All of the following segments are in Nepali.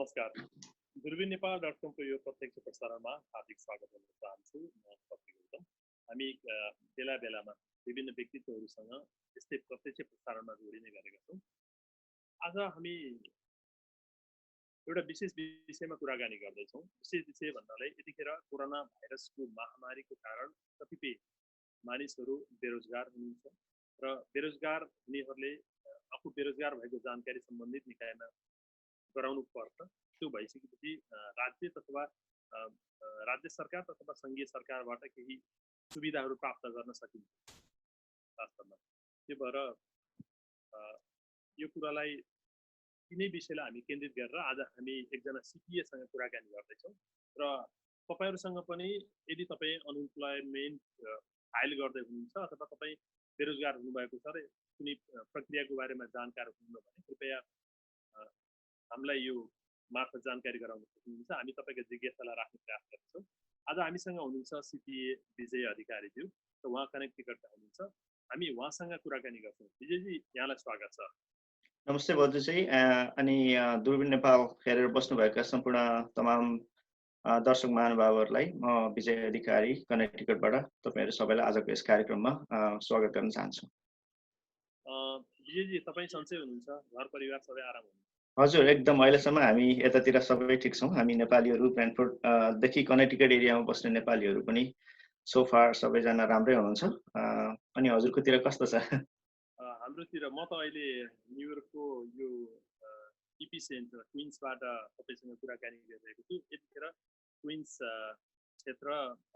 नमस्कार। दूरबीन नेपाल.com को यो प्रत्यक्ष प्रसारणमा हार्दिक स्वागत गर्न चाहन्छु। म कपिल गौतम। हामी बेला बेलामा विभिन्न व्यक्तित्वहरूसँग यस्तै प्रत्यक्ष प्रसारणमा जोडिने गरेका छौँ। आज हामी एउटा विशेष विषयमा कुराकानी गर्दैछौँ। विशेष विषय भन्नाले यतिखेर कोरोना भाइरसको महामारीको कारण कतिपय मानिसहरू बेरोजगार हुनुहुन्छ र बेरोजगार हुनेहरूले आफू बेरोजगार भएको जानकारी सम्बन्धित निकायमा गराउनु पर्छ। त्यो भइसकेपछि राज्य अथवा राज्य सरकार अथवा सङ्घीय सरकारबाट केही सुविधाहरू प्राप्त गर्न सकिन्छ वास्तवमा। त्यो भएर यो कुरालाई यिनै विषयलाई हामी केन्द्रित गरेर आज हामी एकजना सिपिएसँग कुराकानी गर्दैछौँ र तपाईँहरूसँग पनि यदि तपाईँ अनइम्प्लोइमेन्ट फाइल गर्दै हुनुहुन्छ अथवा तपाईँ बेरोजगार हुनुभएको छ र कुनै प्रक्रियाको बारेमा जानकार हुनुहुन्छ भने कृपया हामीलाई यो मार्फत जानकारी गराउन सक्नुहुन्छ। हामी तपाईँको जिज्ञासालाई राख्ने प्रयास गर्छौँ। आज हामीसँग हुनुहुन्छ सिपिए विजय अधिकारीज्यू र उहाँ कनेक्टिकटका हुनुहुन्छ। हामी उहाँसँग कुराकानी गर्छौँ। विजयजी, यहाँलाई स्वागत छ। नमस्ते बजुजी, अनि दूरबीन नेपाल हेरेर बस्नुभएका सम्पूर्ण तमाम दर्शक महानुभावहरूलाई म विजय अधिकारी कनेक्टिकटबाट तपाईँहरू सबैलाई आजको यस कार्यक्रममा स्वागत गर्न चाहन्छु। विजयजी, तपाईँ सन्चै हुनुहुन्छ? घर परिवार सबै आराम हुनुहुन्छ? हजुर, एकदम अहिलेसम्म हामी यतातिर सबै ठिक छौँ। हामी नेपालीहरू ब्रान्डफोर्ड देखि कनेक्टिकट एरियामा बस्ने नेपालीहरू पनि सोफार सबैजना राम्रै हुनुहुन्छ। अनि हजुरकोतिर कस्तो छ? हाम्रोतिर म त अहिले न्युयोर्कको यो इपी सेन्टर क्विन्सबाट तपाईँसँग कुराकानी गरिरहेको छु। यतिखेर क्विन्स क्षेत्र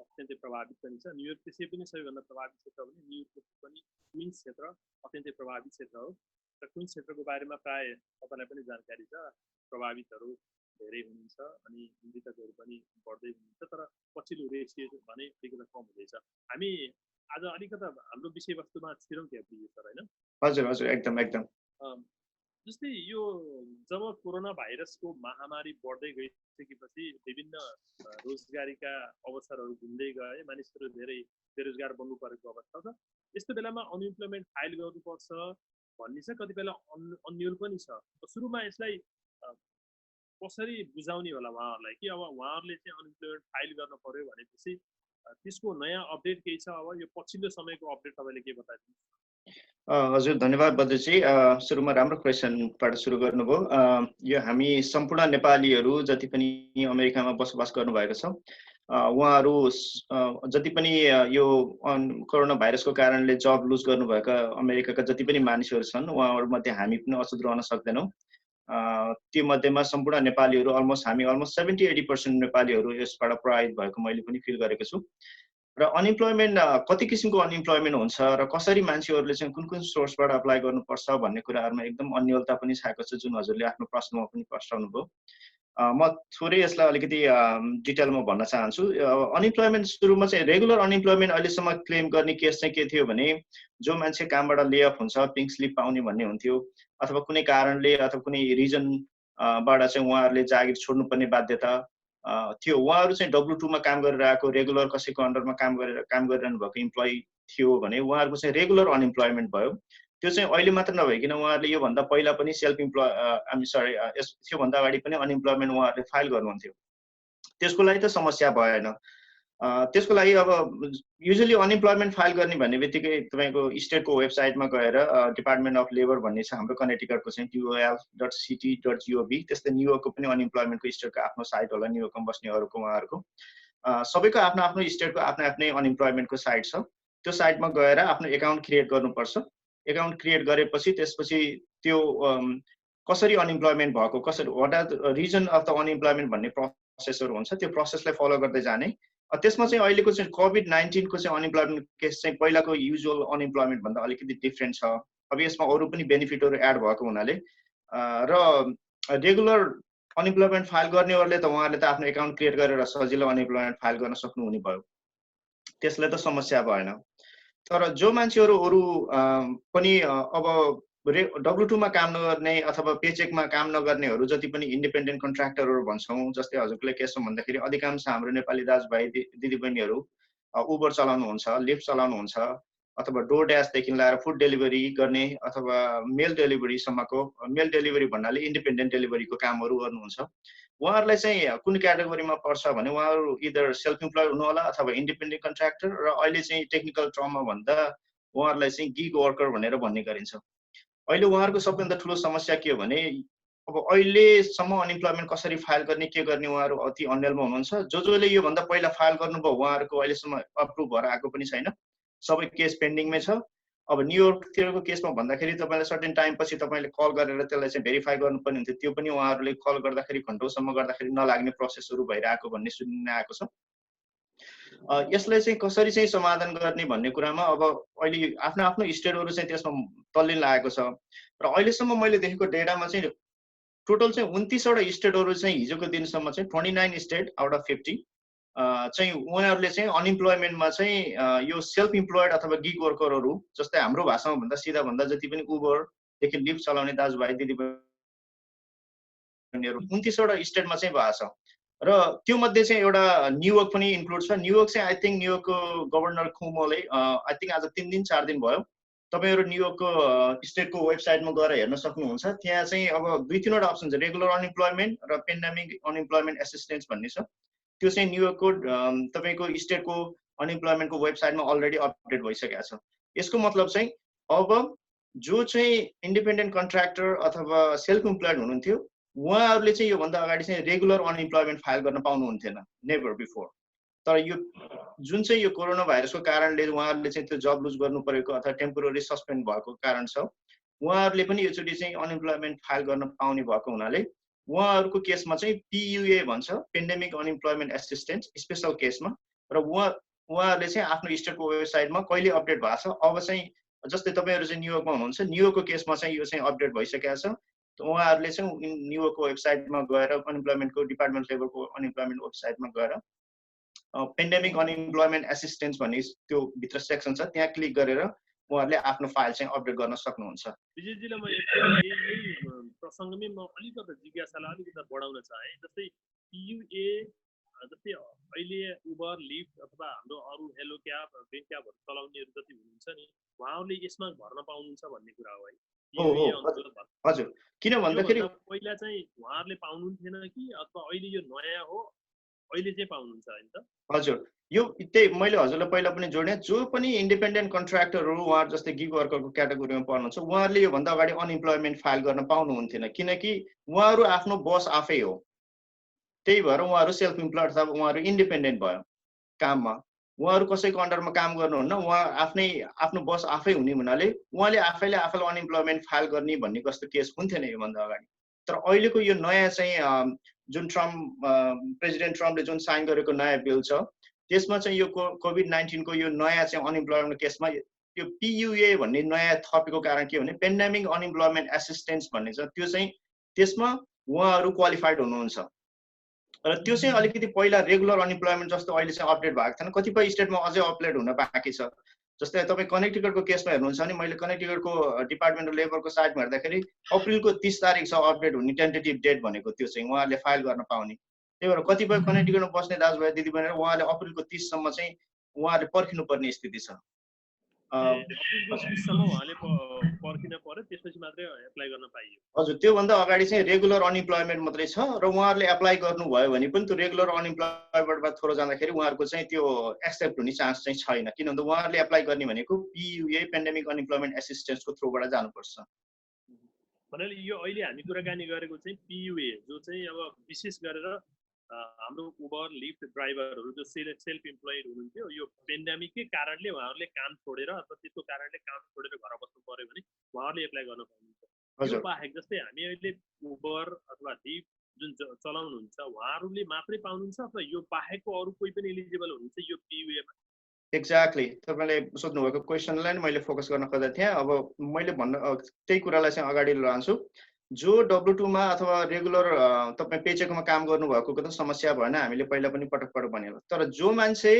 अत्यन्तै प्रभावित पनि छ। न्युयोर्क त्यसै पनि सबैभन्दा प्रभावित क्षेत्र भने न्युयोर्कको पनि क्विन्स क्षेत्र अत्यन्तै प्रभावित क्षेत्र हो र क्विन्स क्षेत्रको बारेमा प्राय तपाईँलाई पनि जानकारी छ। प्रभावितहरू धेरै हुनुहुन्छ अनि मृतकहरू पनि बढ्दै हुनुहुन्छ, तर पछिल्लो रेसियो भने अलिकति कम हुँदैछ। हामी आज अलिकति हाम्रो विषयवस्तुमा छिरौँ क्या विजय सर, होइन? हजुर हजुर, एकदम एकदम। जस्तै यो जब कोरोना भाइरसको महामारी बढ्दै गइसकेपछि विभिन्न रोजगारीका अवसरहरू घुम्दै गए, मानिसहरू धेरै बेरोजगार बन्नु परेको अवस्था छ। यस्तो बेलामा अनइम्प्लोइमेन्ट फाइल गर्नुपर्छ भन्ने छ, कति बेला अन्यल पनि छ। सुरुमा यसलाई कसरी बुझाउने होला उहाँहरूलाई कि अब उहाँहरूले चाहिँ अनइम्प्लोइमेन्ट फाइल गर्नु पर्यो भनेपछि त्यसको नयाँ अपडेट केही छ? अब यो पछिल्लो समयको अपडेट तपाईँले के बताइदिनुहुन्छ? हजुर, धन्यवाद बजुजी। सुरुमा राम्रो क्वेसनबाट सुरु गर्नुभयो। यो हामी सम्पूर्ण नेपालीहरू जति पनि अमेरिकामा बसोबास गर्नुभएको छ, उहाँहरू जति पनि यो कोरोना भाइरसको कारणले जब लुज गर्नुभएका अमेरिकाका जति पनि मानिसहरू छन्, उहाँहरूमध्ये हामी पनि अछुत रहन सक्दैनौँ। त्यो मध्येमा सम्पूर्ण नेपालीहरू अलमोस्ट 70-80% नेपालीहरू यसबाट प्रभावित भएको मैले पनि फिल गरेको छु। र अनइम्प्लोइमेन्ट कति किसिमको अनइम्प्लोइमेन्ट हुन्छ र कसरी मान्छेहरूले चाहिँ कुन कुन सोर्सबाट अप्लाई गर्नुपर्छ भन्ने कुराहरूमा एकदम अन्यलता पनि छाएको छ, जुन हजुरले आफ्नो प्रश्नमा पनि प्रश्नाउनु भयो। म थोरै यसलाई अलिकति डिटेलमा भन्न चाहन्छु। अनइम्प्लोइमेन्ट सुरुमा चाहिँ रेगुलर अनइम्प्लोइमेन्ट अहिलेसम्म क्लेम गर्ने केस चाहिँ के थियो भने, जो मान्छे कामबाट लेअफ हुन्छ, पिङ्क स्लिप पाउने भन्ने हुन्थ्यो, अथवा कुनै कारणले अथवा कुनै रिजनबाट चाहिँ उहाँहरूले जागिर छोड्नुपर्ने बाध्यता थियो। उहाँहरू चाहिँ W2 मा काम गरिरहेको, रेगुलर कसैको अन्डरमा काम गरिरहनु भएको इम्प्लोइ थियो भने उहाँहरूको चाहिँ रेगुलर अनइम्प्लोइमेन्ट भयो। त्यो चाहिँ अहिले मात्र नभइकन उहाँहरूले योभन्दा पहिला पनि त्योभन्दा अगाडि पनि अनइम्प्लोइमेन्ट उहाँहरूले फाइल गर्नुहुन्थ्यो। त्यसको लागि त समस्या भएन। त्यसको लागि अब युजली अनइम्प्लोइमेन्ट फाइल गर्ने भन्ने बित्तिकै तपाईँको स्टेटको वेबसाइटमा गएर डिपार्टमेन्ट अफ लेबर भन्ने छ हाम्रो कनेक्टिकटको चाहिँ dol.ct.gov, त्यस्तै न्युयोर्कको पनि अनइम्प्लोइमेन्टको स्टेटको आफ्नो साइट होला, न्युयोर्कमा बस्नेहरूको उहाँहरूको सबैको आफ्नो आफ्नो स्टेटको आफ्नै अनइम्प्लोइमेन्टको साइट छ। त्यो साइटमा गएर आफ्नो एकाउन्ट क्रिएट गर्नुपर्छ। एकाउन्ट क्रिएट गरेपछि त्यसपछि त्यो कसरी अनइम्प्लोइमेन्ट भएको, कसरी what are the reason of the unemployment भन्ने प्रोसेसहरू हुन्छ, त्यो प्रोसेसलाई फलो गर्दै जाने। त्यसमा चाहिँ अहिलेको चाहिँ कोभिड-19 को चाहिँ अनइम्प्लोइमेन्ट केस चाहिँ पहिलाको युजुअल अनइम्प्लोइमेन्ट भन्दा अलिकति डिफ्रेन्ट छ। अब यसमा अरू पनि बेनिफिटहरू एड भएको हुनाले र रेगुलर अनइम्प्लोइमेन्ट फाइल गर्नेहरूले त उहाँहरूले त आफ्नो एकाउन्ट क्रिएट गरेर सजिलो अनइम्प्लोइमेन्ट फाइल गर्न सक्नुहुने भयो, त्यसले त समस्या भएन। तर जो मान्छेहरू अरू पनि अब W2 मा काम नगर्ने अथवा पेचेकमा काम नगर्नेहरू जति पनि इन्डिपेन्डेन्ट कन्ट्र्याक्टरहरू भन्छौँ, जस्तै हजुरले के छ भन्दाखेरि अधिकांश हाम्रो नेपाली दाजुभाइ दिदीबहिनीहरू उबर चलाउनुहुन्छ, लिफ्ट चलाउनुहुन्छ, अथवा डोरड्याशदेखि लिएर फुड डेलिभरी गर्ने अथवा मेल डेलिभरी भन्नाले इन्डिपेन्डेन्ट डेलिभरीको कामहरू गर्नुहुन्छ, उहाँहरूलाई चाहिँ कुन क्याटेगोरीमा पर्छ भने उहाँहरू इदर सेल्फ इम्प्लोइड हुनु होला अथवा इन्डिपेन्डेन्ट कन्ट्र्याक्टर, र अहिले चाहिँ टेक्निकल टर्ममा भन्दा उहाँहरूलाई चाहिँ गिग वर्कर भनेर भन्ने गरिन्छ। अहिले उहाँहरूको सबभन्दा ठुलो समस्या के हो भने अब अहिलेसम्म अनइम्प्लोइमेन्ट कसरी फाइल गर्ने के गर्ने उहाँहरू अति अन्यलमा हुनुहुन्छ। जसले योभन्दा पहिला फाइल गर्नुभयो उहाँहरूको अहिलेसम्म अप्रुभ भएर आएको पनि छैन, सबै केस पेन्डिङमै छ। अब न्युयोर्कतिरको केसमा भन्दाखेरि तपाईँले सर्टेन टाइम पछि तपाईँले कल गरेर त्यसलाई चाहिँ भेरिफाई गर्नुपर्ने हुन्थ्यो, त्यो पनि उहाँहरूले कल गर्दाखेरि घन्टौँसम्म गर्दाखेरि नलाग्ने प्रोसेसहरू भइरहेको भन्ने सुन्न आएको छ। यसलाई चाहिँ कसरी चाहिँ समाधान गर्ने भन्ने कुरामा अब अहिले आफ्नो आफ्नो स्टेटहरू चाहिँ त्यसमा तल्लिन लागेको छ, र अहिलेसम्म मैले देखेको डेटामा चाहिँ टोटल चाहिँ 29वटा स्टेटहरू चाहिँ हिजोको दिनसम्म चाहिँ 29 स्टेट आउट अफ 50 चाहिँ उनीहरूले चाहिँ अनइम्प्लोइमेन्टमा चाहिँ यो सेल्फ इम्प्लोइड अथवा गिग वर्करहरू, जस्तै हाम्रो भाषामा भन्दा सिधा भन्दा जति पनि उबरदेखि लिफ्ट चलाउने दाजुभाइ दिदीबहिनीहरू 29वटा स्टेटमा चाहिँ भएको छ, र त्यो मध्ये चाहिँ एउटा न्युयोर्क पनि इन्क्लुड छ। न्युयोर्क चाहिँ आई थिङ्क न्युयोर्कको गभर्नर कुमोले आई थिङ्क आज 3 दिन 4 दिन भयो, तपाईँहरू न्युयोर्कको स्टेटको वेबसाइटमा गएर हेर्न सक्नुहुन्छ। त्यहाँ चाहिँ अब 2-3वटा अप्सन छ, रेगुलर अनइम्प्लोइमेन्ट र पेन्डेमिक अनइम्प्लोइमेन्ट एसिस्टेन्स भन्ने छ। त्यो चाहिँ न्युयोर्कको तपाईँको स्टेटको अनइम्प्लोइमेन्टको वेबसाइटमा अलरेडी अपडेट भइसकेको छ। यसको मतलब चाहिँ अब जो चाहिँ इन्डिपेन्डेन्ट कन्ट्र्याक्टर अथवा सेल्फ इम्प्लोइड हुनुहुन्थ्यो उहाँहरूले चाहिँ योभन्दा अगाडि चाहिँ रेगुलर अनइम्प्लोइमेन्ट फाइल गर्न पाउनुहुन्थेन, नेभर बिफोर। तर यो जुन चाहिँ यो कोरोना भाइरसको कारणले उहाँहरूले चाहिँ त्यो जब लुज गर्नु परेको अथवा टेम्पोररी सस्पेन्ड भएको कारण छ, उहाँहरूले पनि योचोटि चाहिँ अनइम्प्लोइमेन्ट फाइल गर्न पाउने भएको हुनाले उहाँहरूको केसमा चाहिँ PUA भन्छ, पेन्डेमिक अनइम्प्लोइमेन्ट एसिस्टेन्स स्पेसल केसमा, र उहाँहरूले चाहिँ आफ्नो स्टेटको वेबसाइटमा कहिले अपडेट भएको छ। अब चाहिँ जस्तै तपाईँहरू चाहिँ न्युयोर्कमा हुनुहुन्छ, न्युयोर्कको केसमा चाहिँ यो चाहिँ अपडेट भइसकेको छ। उहाँहरूले चाहिँ न्युयोर्कको वेबसाइटमा गएर अनइम्प्लोइमेन्टको डिपार्टमेन्ट लेभलको अनइम्प्लोइमेन्ट वेबसाइटमा गएर पेन्डेमिक अनइम्प्लोइमेन्ट एसिस्टेन्स भन्ने त्यो भित्र सेक्सन छ, त्यहाँ क्लिक गरेर उहाँहरूले आफ्नो फाइल चाहिँ अपडेट गर्न सक्नुहुन्छ। विजयजीलाई म यही प्रसङ्गमै म अलिकति जिज्ञासालाई अलिकति बढाउन चाहे। जस्तै PUA जस्तै अहिले उबर, लिफ्ट अथवा हाम्रो अरू हेलो क्याब, ग्रिन क्याबहरू चलाउनेहरू जति हुनुहुन्छ नि उहाँहरूले यसमा भर्न पाउनुहुन्छ भन्ने कुरा हो है? हजुर, किन भन्दाखेरि पहिला चाहिँ उहाँहरूले पाउनुहुन्थेन कि अथवा अहिले यो नयाँ हो, अहिले चाहिँ पाउनुहुन्छ हैन त? हजुर, यो त्यही मैले हजुरलाई पहिला पनि जोडे, जो पनि इन्डिपेन्डेन्ट कन्ट्र्याक्टरहरू उहाँहरू जस्तै गिग वर्करको क्याटेगोरीमा पर्नुहुन्छ उहाँहरूले योभन्दा अगाडि अनइम्प्लोइमेन्ट फाइल गर्न पाउनुहुन्थेन, किनकि उहाँहरू आफ्नो बस आफै हो। त्यही भएर उहाँहरू सेल्फ इम्प्लोइड अथवा उहाँहरू इन्डिपेन्डेन्ट भयो काममा, उहाँहरू कसैको अन्डरमा काम गर्नुहुन्न, उहाँ आफ्नो बस आफै हुने हुनाले उहाँले आफैले आफैलाई अनइम्प्लोइमेन्ट फाइल गर्ने भन्ने कस्तो केस हुन्थेन योभन्दा अगाडि। तर अहिलेको यो नयाँ चाहिँ जुन प्रेसिडेन्ट ट्रम्पले जुन साइन गरेको नयाँ बिल छ त्यसमा चाहिँ यो कोभिड-19 को यो नयाँ चाहिँ अनइम्प्लोइमेन्ट केसमा यो PUA भन्ने नयाँ थपेको कारण के हो भने पेन्डेमिक अनइम्प्लोइमेन्ट एसिस्टेन्स भन्ने छ, त्यो चाहिँ त्यसमा उहाँहरू क्वालिफाइड हुनुहुन्छ, र त्यो चाहिँ अलिकति पहिला रेगुलर अनइम्प्लोइमेन्ट जस्तो अहिले चाहिँ अपडेट भएको थिएन। कतिपय स्टेटमा अझै अपडेट हुन बाँकी छ। जस्तै तपाईँ कनेक्टिकटको केसमा हेर्नुहुन्छ भने मैले कनेक्टिकटको डिपार्टमेन्ट अफ लेबरको साइटमा हेर्दाखेरि अप्रिलको 30 तारिक छ अपडेट हुने टेन्टेटिभ डेट भनेको, त्यो चाहिँ उहाँहरूले फाइल गर्न पाउने। त्यही भएर कतिपय कनेक्टिकटमा बस्ने दाजुभाइ दिदीबहिनीहरू उहाँले अप्रिलको 30 सम्म चाहिँ उहाँहरूले पर्खिनुपर्ने स्थिति छ। हजुर, त्योभन्दा अगाडि चाहिँ रेगुलर अनइम्प्लोइमेन्ट मात्रै छ, र उहाँहरूले एप्लाई गर्नुभयो भने पनि त्यो रेगुलर अनइम्प्लोइमेन्टमा थोरो जाँदाखेरि उहाँहरूको चाहिँ त्यो एक्सेप्ट हुने चान्स चाहिँ छैन, किनभने उहाँहरूले एप्लाई गर्ने भनेको PUA पेन्डेमिक अनइम्प्लोइमेन्ट एसिस्टेन्सको थ्रुबाट जानुपर्छ। भन्नाले यो अहिले हामी कुराकानी गरेको चाहिँ PUA जो चाहिँ अब विशेष गरेर हाम्रो उबर, लिफ्ट ड्राइभरहरू जो सेल्फ इम्प्लोइड हुनुहुन्थ्यो, यो पेन्डेमिककै कारणले उहाँहरूले काम छोडेर अथवा त्यसको कारणले काम छोडेर घर बस्नु पर्यो भने उहाँहरूले एप्लाई गर्न पाउनुहुन्छ। यो बाहेक जस्तै हामी अहिले उबर अथवा लिफ्ट जुन चलाउनुहुन्छ उहाँहरूले मात्रै पाउनुहुन्छ अथवा यो बाहेकको अरू कोही पनि एलिजिबल हुनुहुन्छ यो PUA मा? एक्ज्याक्टली, तपाईँले सोध्नुभएको क्वेसनलाई मैले फोकस गर्न खोजेको थिएँ। अब मैले त्यही कुरालाई चाहिँ अगाडि लान्छु। जो W2 मा अथवा रेगुलर तपाईँ पेचेकमा काम गर्नुभएको त समस्या भएन, हामीले पहिला पनि पटक भनेको। तर जो मान्छे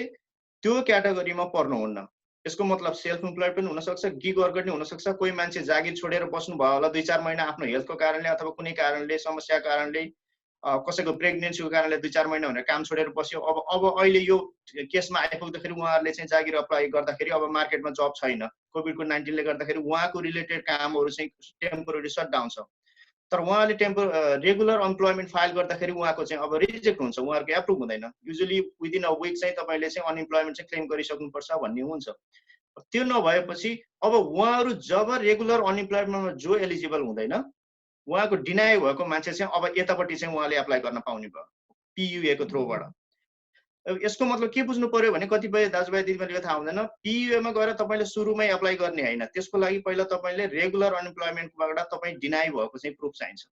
त्यो क्याटेगोरीमा पर्नुहुन्न, यसको मतलब सेल्फ इम्प्लोइड पनि हुनसक्छ, गिग वर्कर पनि हुनसक्छ, कोही मान्छे जागिर छोडेर बस्नु भयो होला 2-4 महिना आफ्नो हेल्थको कारणले अथवा कुनै कारणले समस्या कारणले, कसैको प्रेग्नेन्सीको कारणले 2-4 महिना भनेर काम छोडेर बस्यो। अब अहिले यो केसमा आइपुग्दाखेरि उहाँहरूले चाहिँ जागिर अप्लाई गर्दाखेरि अब मार्केटमा जब छैन, कोभिडको 19ले गर्दाखेरि उहाँको रिलेटेड कामहरू चाहिँ टेम्पोररी सटडाउन छ। तर उहाँले रेगुलर अनइम्प्लोइमेन्ट फाइल गर्दाखेरि उहाँको चाहिँ अब रिजेक्ट हुन्छ, उहाँहरूको एप्रुभ हुँदैन। युजुअली विदिन अ विक चाहिँ तपाईँले चाहिँ अनइम्प्लोइमेन्ट चाहिँ क्लेम गरिसक्नुपर्छ भन्ने हुन्छ। त्यो नभएपछि अब उहाँहरू जब रेगुलर अनइम्प्लोइमेन्टमा जो एलिजिबल हुँदैन, उहाँको डिनाइ भएको मान्छे चाहिँ अब यतापट्टि चाहिँ उहाँले एप्लाई गर्न पाउने भयो PUA को थ्रुबाट। यसको मतलब के बुझ्नु पर्यो भने कतिपय दाजुभाइ दिदीबहिनीले थाहा हुँदैन, PUA मा गएर तपाईँले सुरुमै एप्लाई गर्ने हैन, त्यसको लागि पहिला तपाईँले रेगुलर अनइम्प्लोइमेन्टबाट तपाईँ डिनाइ भएको चाहिँ प्रुफ चाहिन्छ।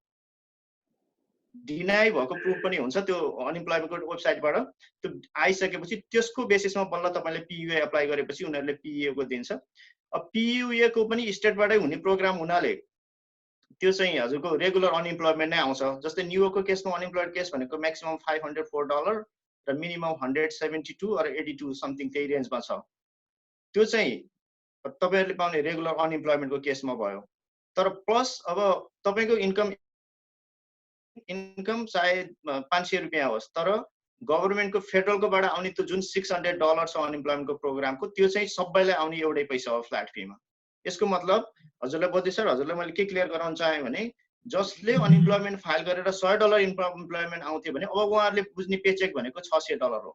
डिनाइ भएको प्रुफ पनि हुन्छ त्यो अनइम्प्लोइमेन्टको वेबसाइटबाट। त्यो आइसकेपछि त्यसको बेसिसमा बल्ल तपाईँले PUA एप्लाई गरेपछि उनीहरूले PUA को दिन्छ। अब PUA को पनि स्टेटबाटै हुने प्रोग्राम हुनाले त्यो चाहिँ हजुरको रेगुलर अनइम्प्लोइमेन्ट नै आउँछ। जस्तै न्युयोर्कको केसमा अनइम्प्लोइड केस भनेको म्याक्सिमम $504 र मिनिमम 172 or 82 समथिङ त्यही रेन्जमा छ। त्यो चाहिँ तपाईहरुले पाउने रेगुलर अनइम्प्लोइमेन्टको केसमा भयो। तर प्लस अब तपाईको इन्कम सायद ₹500 होस्, तर गभर्नमेन्टको फेडरलकोबाट आउने त्यो जुन $600 छ अनइम्प्लोइमेन्टको प्रोग्रामको, त्यो चाहिँ सबैलाई आउने एउटै पैसा हो फ्ल्याट फीमा। यसको मतलब हजुरलाई बद्री सर, हजुरलाई मैले के क्लियर गराउन चाहे भने जसले अनइम्प्लोइमेन्ट फाइल गरेर $100 इम्प्लोइमेन्ट आउँथ्यो भने अब उहाँहरूले बुझ्ने पेचेक भनेको $600 हो।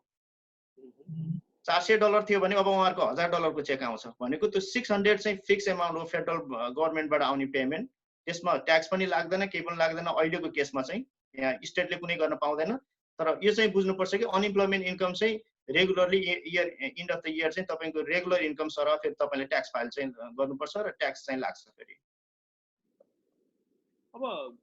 $400 थियो भने अब उहाँहरुको $1000 को चेक आउँछ भनेको त्यो 600 चाहिँ फिक्स अमाउन्ट हो फेडरल गभर्नमेन्टबाट आउने पेमेन्ट। त्यसमा ट्याक्स पनि लाग्दैन, केही पनि लाग्दैन। अहिलेको केसमा चाहिँ यहाँ स्टेटले कुनै गर्न पाउँदैन। तर यो चाहिँ बुझ्नुपर्छ कि अनइम्प्लोइमेन्ट इन्कम चाहिँ regularly year and of the year चाहिँ तपाईको रेगुलर इन्कम सरह फेरि तपाईले ट्याक्स फाइल चाहिँ गर्नुपर्छ र ट्याक्स चाहिँ लाग्छ फेरि। अब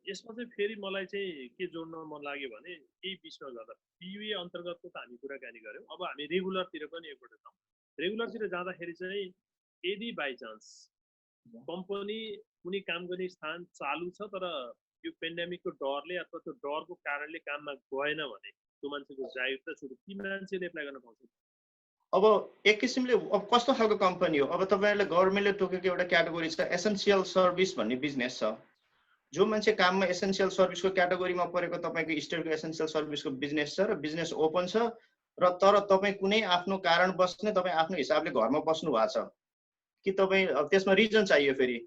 यसमा चाहिँ फेरि मलाई चाहिँ के जोड्न मन लाग्यो भने यही विषयमा गर्दा PUA अन्तर्गतको त हामी कुराकानी गर्यौं। अब हामी रेगुलरतिर पनि एकपल्ट जाउँ। रेगुलरतिर जाँदाखेरि चाहिँ यदि बाइ चान्स कम्पनी कुनै काम गर्ने स्थान चालु छ तर यो पेन्डेमिकको डरले अथवा त्यो डरको कारणले काममा गएन भने त्यो मान्छेको जागिर त छुट्यो, ती मान्छेले एप्लाई गर्न पाउँछ। अब एक किसिमले अब कस्तो खालको कम्पनी हो, अब तपाईहरुले गभर्नमेन्टले तोकेको एउटा क्याटेगोरी छ एसेन्शियल सर्भिस भन्ने बिजनेस छ। जो मान्छे काममा एसेन्शियल सर्भिसको क्याटेगोरीमा परेको तपाईको स्टेटको एसेन्शियल सर्भिसको बिजनेस छ र बिजनेस ओपन छ र तर तपाई कुनै आफ्नो कारण बस्ने तपाई आफ्नो हिसाबले घरमा बस्नु भएको छ कि तपाई त्यसमा रिजन चाहियो फेरि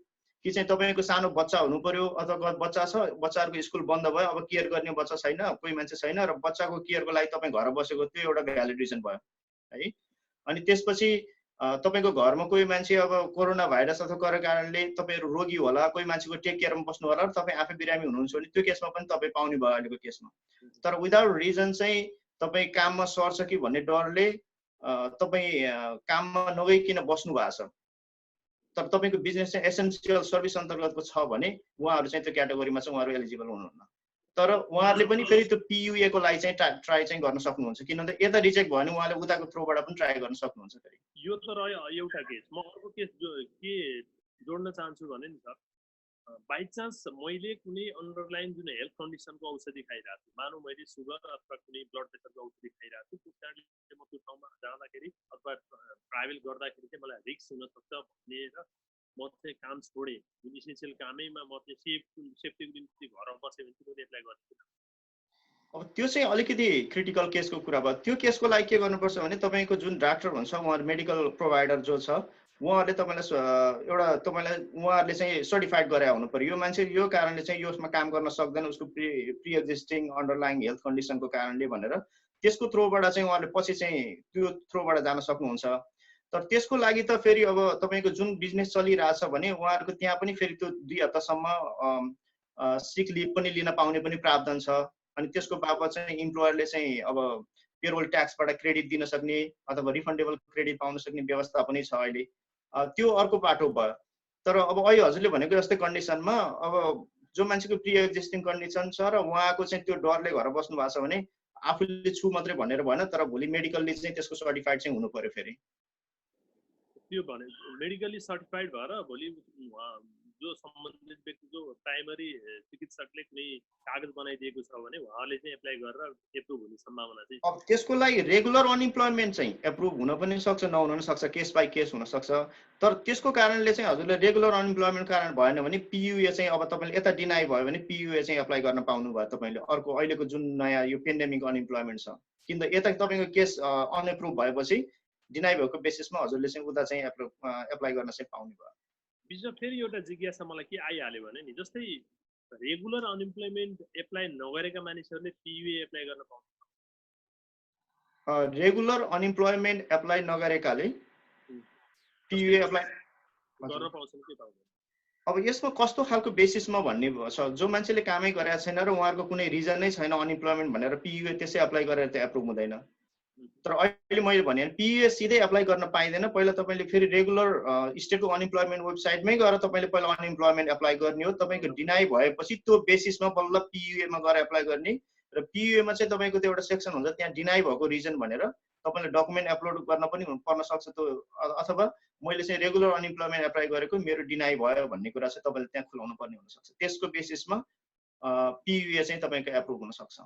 कि चाहिँ तपाईको सानो बच्चा हुनु पर्यो अथवा बच्चा छ, बच्चाहरुको स्कुल बन्द भयो, अब केयर गर्ने बच्चा छैन, कोही मान्छे छैन र बच्चाको केयरको लागि तपाई घर बसेको, त्यो एउटा भ्यालिड रिजन भयो है। अनि त्यसपछि तपाईको घरमा कोही मान्छे अब कोरोना भाइरस अथवा गरेको कारणले तपाईहरु रोगी होला, कोही मान्छेको टेक केयरमा बस्नु होला र तपाई आफै बिरामी हुनुहुन्छ भने त्यो केसमा पनि तपाई पाउने भयो अहिलेको केसमा। तर विदाउट रिजन चाहिँ तपाई काममा सर्छ कि भन्ने डरले तपाई काममा नगइकिन बस्नु भएको छ तर तपाईको बिजनेस चाहिँ एसेन्शियल सर्भिस अन्तर्गतको छ भने उहाँहरु चाहिँ त्यो क्याटेगोरीमा चाहिँ उहाँहरु एलिजिबल हुनुहुन्न। तर उहाँहरुले पनि फेरि त्यो PUA को लागि चाहिँ ट्राई चाहिँ गर्न सक्नुहुन्छ, किनभने यता रिजेक्ट भयो भने उहाँले उताको थ्रुबाट पनि ट्राई गर्न सक्नुहुन्छ फेरि। यो त रह्यो एउटा केस। म अर्को केस के जोड्न चाहन्छु भने नि सर, बाइ चान्स मैले कुनै अन्डरलाइन जुन हेल्थ कन्डिसनको औषधि खाइरहेको छु, मानौ मैले सुगर अथवा कुनै ब्लड प्रेसरको औषधि खाइरहेको छु, त्यस कारणले म त्यो ठाउँमा जाँदाखेरि अथवा ट्राभल गर्दाखेरि चाहिँ मलाई रिस्क हुन सक्छ भनेर म चाहिँ काम छोडे, जुन इसेन्शियल कामैमा म चाहिँ सेफ्टीको निम्ति घरमा बसेँ भने चाहिँ मैले एप्लाई गर्छु। अब त्यो चाहिँ अलिकति क्रिटिकल केसको कुरा भयो। त्यो केसको लागि के गर्नुपर्छ भने तपाईको जुन डाक्टर हुन्छ, उहाँहरु मेडिकल प्रोभाइडर जो छ, उहाँहरुले तपाईलाई एउटा तपाईलाई उहाँहरुले चाहिँ सर्टिफाइड गराए हुनु पर्यो। यो मान्छे यो कारणले चाहिँ यसमा काम गर्न सक्दैन, उसको प्री एक्जिस्टिङ अन्डरलाइङ हेल्थ कन्डिसनको कारणले भनेर त्यसको थ्रुबाट चाहिँ उहाँहरुले पछि चाहिँ त्यो थ्रुबाट जान सक्नुहुन्छ। तर त्यसको लागि त फेरि अब तपाईको जुन बिजनेस चलिरहेछ भने उहाँहरुको त्यहाँ पनि फेरि त्यो 2 हप्तासम्म सिक लिभ पनि लिन पाउने पनि प्रावधान छ। अनि त्यसको बापत चाहिँ इम्प्लोयरले चाहिँ अब पेरोल ट्याक्सबाट क्रेडिट दिन सक्ने अथवा रिफन्डेबल क्रेडिट पाउन सक्ने व्यवस्था पनि छ अहिले। त्यो अर्को बाटो भयो। तर अब अहिले हजुरले भनेको जस्तै कन्डिसनमा अब जो मान्छेको प्री एक्जिस्टिङ कन्डिसन छ र उहाँको चाहिँ त्यो डरले घर बस्नु भएको छ भने आफूले छु मात्रै भनेर भएन, तर भोलि मेडिकलले चाहिँ त्यसको सर्टिफाइड चाहिँ हुनु पर्यो फेरि। त्यो भने मेडिकली सर्टिफाइड भएर भोलि जो सम्बन्धित व्यक्ति जो प्राइमरी चिकित्सकले कुनै कागज बनाइदिएको छ भने उहाँले चाहिँ एप्लाई गरेर एप्रुभ हुने सम्भावना चाहिँ अब त्यसको लागि रेगुलर अनइम्प्लोइमेन्ट चाहिँ एप्रुभ हुन पनि सक्छ, नहुन पनि सक्छ, केस बाई केस हुन सक्छ। तर त्यसको कारणले चाहिँ हजुरले रेगुलर अनइम्प्लोइमेन्ट कारण भएन भने पियुए चाहिँ अब तपाईँले यता डिनाइ भयो भने पियुए चाहिँ एप्लाई गर्न पाउनु भयो तपाईँले अर्को अहिलेको जुन नयाँ यो पेन्डेमिक अनइम्प्लोइमेन्ट छ। किन त यता तपाईँको केस अनएप्रुभ भएपछि डिनाइ भएको बेसिसमा हजुरले चाहिँ उता चाहिँ एप्लाई गर्न चाहिँ पाउनु भयो। बिचमा फेरि एउटा जिज्ञासा मलाई के आइहाल्यो भने नि जस्तै रेगुलर अनइम्प्लोइमेन्ट एप्लाई नगरेका मानिसहरूले पियुए एप्लाई गर्न पाउँछ? रेगुलर अनइम्प्लोइमेन्ट एप्लाई नगरेकाले पियुए एप्लाई गर्न पाउँछन् के पाउँदैन? अब यसमा कस्तो खालको बेसिसमा भन्ने छ, जो मान्छेले कामै गरेको छैन र उहाँहरूको कुनै रिजन नै छैन अनइम्प्लोइमेन्ट भनेर पियुए त्यसै एप्लाई गरेर त एप्रुभ हुँदैन। तर अहिले मैले भने पियुए सिधै एप्लाई गर्न पाइँदैन। पहिला तपाईँले फेरि रेगुलर स्टेटको अनइम्प्लोइमेन्ट वेबसाइटमै गएर तपाईँले पहिला अनइम्प्लोइमेन्ट एप्लाई गर्ने हो। तपाईँको डिनाइ भएपछि त्यो बेसिसमा बल्ल पियुएमा गएर एप्लाई गर्ने र पियुएमा चाहिँ तपाईँको त्यो एउटा सेक्सन हुन्छ त्यहाँ डिनाइ भएको रिजन भनेर तपाईँले डकुमेन्ट अपलोड गर्न पनि पर्न सक्छ त्यो, अथवा मैले चाहिँ रेगुलर अनइम्प्लोइमेन्ट एप्लाई गरेको मेरो डिनाइ भयो भन्ने कुरा चाहिँ तपाईँले त्यहाँ खुलाउनु पर्ने हुनसक्छ। त्यसको बेसिसमा पियुए चाहिँ तपाईँको एप्रुभ हुन सक्छ।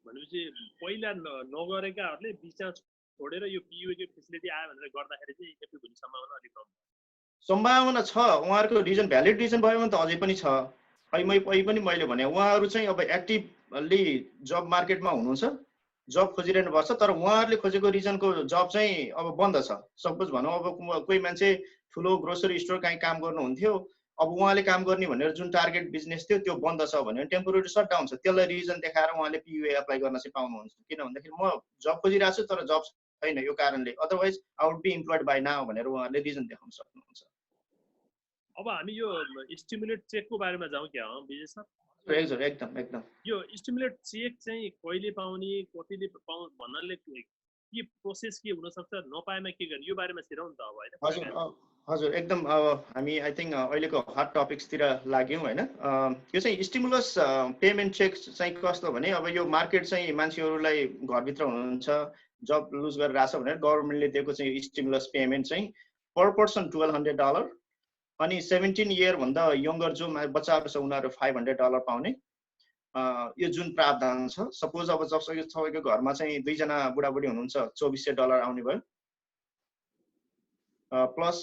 भनेपछि पहिला नगरेकाहरूले बिचमा छोडेर यो पियुएको फेसिलिटी आयो भनेर गर्दाखेरि चाहिँ एप्रुभ हुने सम्भावना अलिक कम सम्भावना छ। उहाँहरूको रिजन भ्यालिड रिजन भयो भने त अझै पनि छ। अहिले पनि मैले भने उहाँहरू चाहिँ अब एक्टिभली जब मार्केटमा हुनुहुन्छ, जब खोजिरहनु भएको छ, तर उहाँहरूले खोजेको रिजनको जब चाहिँ अब बन्द छ। सपोज भनौँ अब कोही मान्छे ठुलो ग्रोसरी स्टोर कहीँ काम गर्नुहुन्थ्यो, अब उहाँले काम गर्ने भनेर जुन टार्गेट बिजनेस थियो त्यो बन्द छ भने टेम्पोररी सटडाउन छ, त्यसलाई रिजन देखाएर उहाँले पियुए एप्लाई गर्न चाहिँ पाउनुहुन्छ। किन भन्दाखेरि म जब खोजिरहेको छु तर जब छैन यो कारणले, otherwise I would be employed by now भनेर उहाँले रिजन देखाउन सक्नुहुन्छ। अब हामी यो स्टिमुलेट चेकको बारेमा जाउँ क्या विजय सर? हजुर एकदम एकदम। यो स्टिमुलेट चेक चाहिँ कहिले पाउने, कतिले भन्नाले के प्रोसेस के हुन सक्छ, नपाएमा के गर्ने, यो बारेमा छिराउँ त अब हैन? हजुर हजुर एकदम। अब हामी आई थिङ्क अहिलेको हट टपिक्सतिर लाग्यौँ होइन। यो चाहिँ स्टिमुलस पेमेन्ट चेक चाहिँ कस्तो भने अब यो मार्केट चाहिँ मान्छेहरूलाई घरभित्र हुनुहुन्छ जब लुज गरेर आएको छ भनेर गभर्मेन्टले दिएको चाहिँ स्टिमुलस पेमेन्ट चाहिँ पर पर्सन $1200 अनि 17 इयर भन्दा यङ्गर जो बच्चाहरू छ उनीहरू $500 पाउने यो जुन प्रावधान छ। सपोज अब जब तपाईँको घरमा चाहिँ दुईजना बुढाबुढी हुनुहुन्छ $2400 आउने भयो, प्लस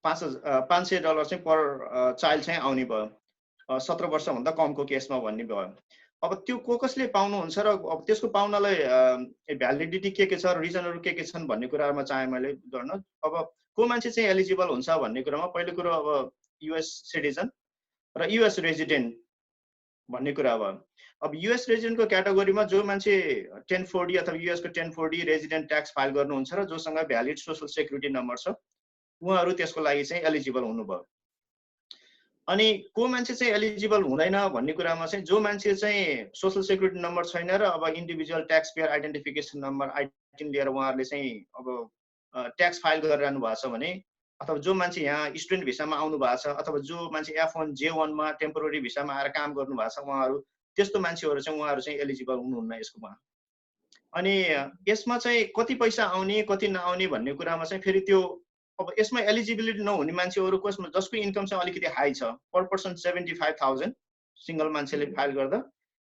$500 चाहिँ पर चाइल्ड चाहिँ आउने भयो 17 वर्षभन्दा कमको केसमा भन्ने भयो। अब त्यो कसले पाउनुहुन्छ र अब त्यसको पाउनलाई भ्यालिडिटी के छ, रिजनहरू के छन् भन्ने कुरामा चाहे मैले गर्न। अब को मान्छे चाहिँ एलिजिबल हुन्छ भन्ने कुरामा पहिलो कुरो अब युएस सिटिजन र युएस रेजिडेन्ट भन्ने कुरा भयो। अब युएस रेजिडेन्टको क्याटेगोरीमा जो मान्छे 1040 अथवा युएसको 1040 रेजिडेन्ट ट्याक्स फाइल गर्नुहुन्छ र जोसँग भ्यालिड सोसल सेक्युरिटी नम्बर छ उहाँहरू त्यसको लागि चाहिँ एलिजिबल हुनुभयो। अनि को मान्छे चाहिँ एलिजिबल हुँदैन भन्ने कुरामा चाहिँ जो मान्छे चाहिँ सोसल सेक्युरिटी नम्बर छैन र अब individual taxpayer identification number ITIN लिएर उहाँहरूले चाहिँ अब ट्याक्स फाइल गरिरहनु भएको छ भने, अथवा जो मान्छे यहाँ स्टुडेन्ट भिसामा आउनु भएको छ, अथवा जो मान्छे F1 J1 मा टेम्पोररी भिसामा आएर काम गर्नु भएको छ उहाँहरू, त्यस्तो मान्छेहरू चाहिँ उहाँहरू चाहिँ एलिजिबल हुनुहुन्न यसकोमा। अनि यसमा चाहिँ कति पैसा आउने कति नआउने भन्ने कुरामा चाहिँ फेरि त्यो अब यसमा एलिजिबिलिटी नहुने मान्छेहरू कसमा जसको इन्कम चाहिँ अलिकति हाई छ, पर पर्सन 75,000 सिंगल मान्छेले फाइल गर्दा